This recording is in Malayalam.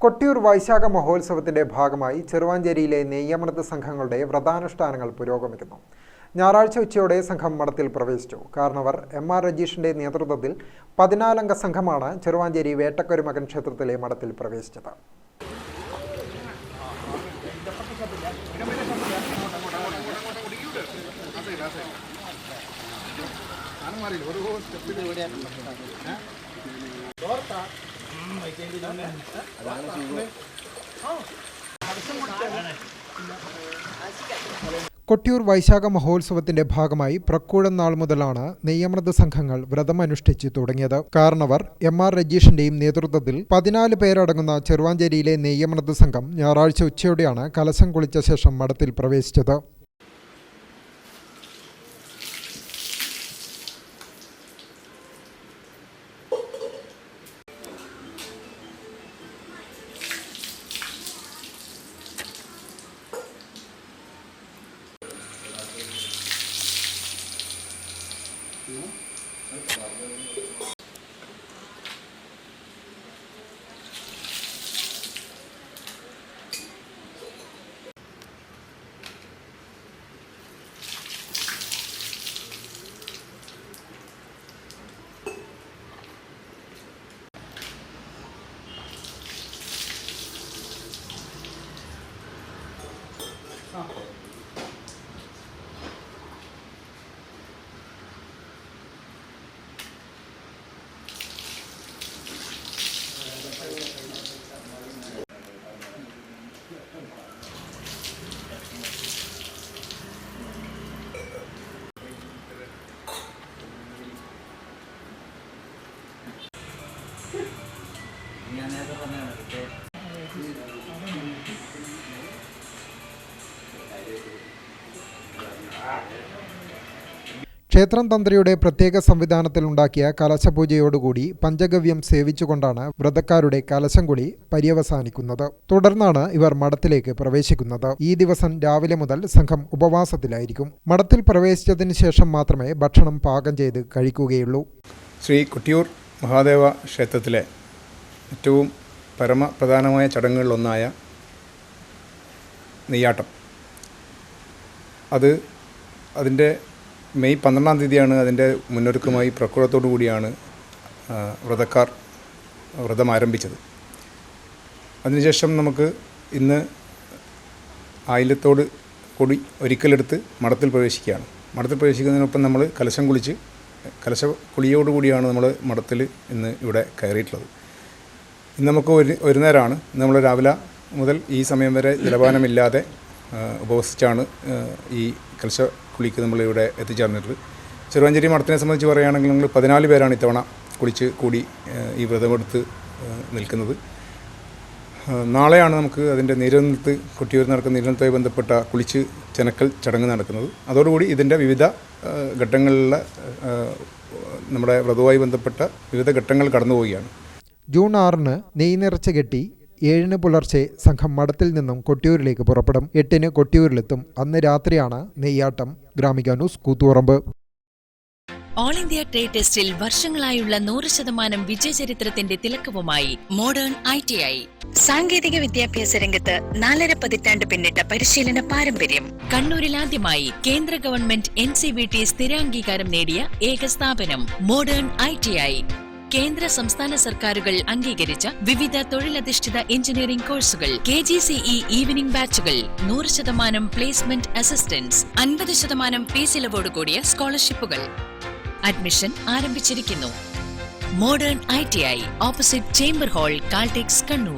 കൊട്ടിയൂർ വൈശാഖ മഹോത്സവത്തിന്റെ ഭാഗമായി ചെറുവാഞ്ചേരിയിലെ നെയ്യമൃത് സംഘങ്ങളുടെ വ്രതാനുഷ്ഠാനങ്ങൾ പുരോഗമിക്കുന്നു. ഞായറാഴ്ച ഉച്ചയോടെ സംഘം മഠത്തിൽ പ്രവേശിച്ചു. കാരണവർ എം.ആർ. രജീഷിന്റെ നേതൃത്വത്തിൽ 14-അംഗ സംഘമാണ് ചെറുവാഞ്ചേരി വേട്ടക്കൊരുമകൻ ക്ഷേത്രത്തിലെ മഠത്തിൽ പ്രവേശിച്ചത്. കൊട്ടിയൂർ വൈശാഖ മഹോത്സവത്തിന്റെ ഭാഗമായി പ്രക്കൂഴം നാൾ മുതലാണ് നെയ്യമൃത് സംഘങ്ങൾ വ്രതമനുഷ്ഠിച്ചു തുടങ്ങിയത്. കാരണവർ എം.ആർ. രജീഷിന്റെയും നേതൃത്വത്തിൽ 14 പേരടങ്ങുന്ന ചെറുവാഞ്ചേരിയിലെ നെയ്യമൃത് സംഘം ഞായറാഴ്ച ഉച്ചയോടെയാണ് കലശം കുളിച്ച ശേഷം മഠത്തിൽ പ്രവേശിച്ചത്. ക്ഷേത്രം തന്ത്രിയുടെ പ്രത്യേക സംവിധാനത്തിലുണ്ടാക്കിയ കലശപൂജയോടുകൂടി പഞ്ചഗവ്യം സേവിച്ചുകൊണ്ടാണ് വ്രതക്കാരുടെ കലശം കുളി പര്യവസാനിക്കുന്നത്. തുടർന്നാണ് ഇവർ മഠത്തിലേക്ക് പ്രവേശിക്കുന്നത്. ഈ ദിവസം രാവിലെ മുതൽ സംഘം ഉപവാസത്തിലായിരിക്കും. മഠത്തിൽ പ്രവേശിച്ചതിന് ശേഷം മാത്രമേ ഭക്ഷണം പാകം ചെയ്ത് കഴിക്കുകയുള്ളൂ. ശ്രീ കൊട്ടിയൂർ മഹാദേവ ക്ഷേത്രത്തിലെ ഏറ്റവും പരമപ്രധാനമായ ചടങ്ങുകളിലൊന്നായ നെയ്യാട്ടം, അതിൻ്റെ മെയ് 12-ാം തീയതിയാണ് അതിൻ്റെ മുന്നൊരുക്കമായി പ്രക്കൂഴത്തോടു കൂടിയാണ് വ്രതക്കാർ വ്രതം ആരംഭിച്ചത്. അതിനുശേഷം നമുക്ക് ഇന്ന് ആയില്യത്തോട് കൂടി ഒരിക്കലെടുത്ത് മഠത്തിൽ പ്രവേശിക്കുകയാണ്. മഠത്തിൽ പ്രവേശിക്കുന്നതിനൊപ്പം നമ്മൾ കലശം കുളിച്ച് കുളിയോടുകൂടിയാണ് നമ്മൾ മഠത്തിൽ ഇന്ന് ഇവിടെ കയറിയിട്ടുള്ളത്. ഇന്ന് നമുക്ക് ഒരു നേരമാണ്. നമ്മൾ രാവിലെ മുതൽ ഈ സമയം വരെ ജലപാനമില്ലാതെ ഉപവസിച്ചാണ് ഈ കലശ കുളിക്ക് നമ്മളിവിടെ എത്തിച്ചേർന്നിട്ടുള്ളത്. ചെറുവാഞ്ചേരി മഠത്തിനെ സംബന്ധിച്ച് പറയുകയാണെങ്കിൽ നമ്മൾ 14 പേരാണ് ഇത്തവണ കുളിച്ച് കൂടി ഈ വ്രതമെടുത്ത് നിൽക്കുന്നത്. നാളെയാണ് നമുക്ക് അതിൻ്റെ നീരനത്ത് കൊട്ടിയൂർ നടക്കുന്ന നീരനത്തുമായി ബന്ധപ്പെട്ട കുളിച്ച് ചെനക്കൽ ചടങ്ങ് നടക്കുന്നത്. അതോടുകൂടി ഇതിൻ്റെ വിവിധ ഘട്ടങ്ങളിലുള്ള നമ്മുടെ വ്രതവുമായി ബന്ധപ്പെട്ട വിവിധ ഘട്ടങ്ങൾ കടന്നുപോവുകയാണ്. ജൂൺ 6-ന് നെയ് നിറച്ച് കെട്ടി 7-ന് പുലർച്ചെ സംഘം മഠത്തിൽ നിന്നും കൊട്ടിയൂരിലേക്ക് പുറപ്പെടും. 8-ന് കൊട്ടിയൂരിലെത്തും. അന്ന് രാത്രിയാണ് നെയ്യാട്ടം. Gramika news, Koothuparamba. All India trade ടെസ്റ്റിൽ വർഷങ്ങളായുള്ള 100% വിജയചരിത്രത്തിന്റെ തിലക്കവുമായി മോഡേൺ ITI. സാങ്കേതിക വിദ്യാഭ്യാസ രംഗത്ത് 4.5 പതിറ്റാണ്ട് പിന്നിട്ട പരിശീലന പാരമ്പര്യം. കണ്ണൂരിൽ ആദ്യമായി കേന്ദ്ര ഗവൺമെന്റ് NCVT സ്ഥിരാംഗീകാരം നേടിയ ഏക സ്ഥാപനം മോഡേൺ ITI. കേന്ദ്ര സംസ്ഥാന സർക്കാരുകൾ അംഗീകരിച്ച വിവിധ തൊഴിലധിഷ്ഠിത എഞ്ചിനീയറിംഗ് കോഴ്സുകൾ, KGCE ഈവനിംഗ് ബാച്ചുകൾ, 100% പ്ലേസ്മെന്റ് അസിസ്റ്റൻസ്, 50% ഫീസ് ഇളവോട് കൂടിയ സ്കോളർഷിപ്പുകൾ. അഡ്മിഷൻ ആരംഭിച്ചിരിക്കുന്നു. Modern ITI, opposite chamber hall, Caltex, Kannur.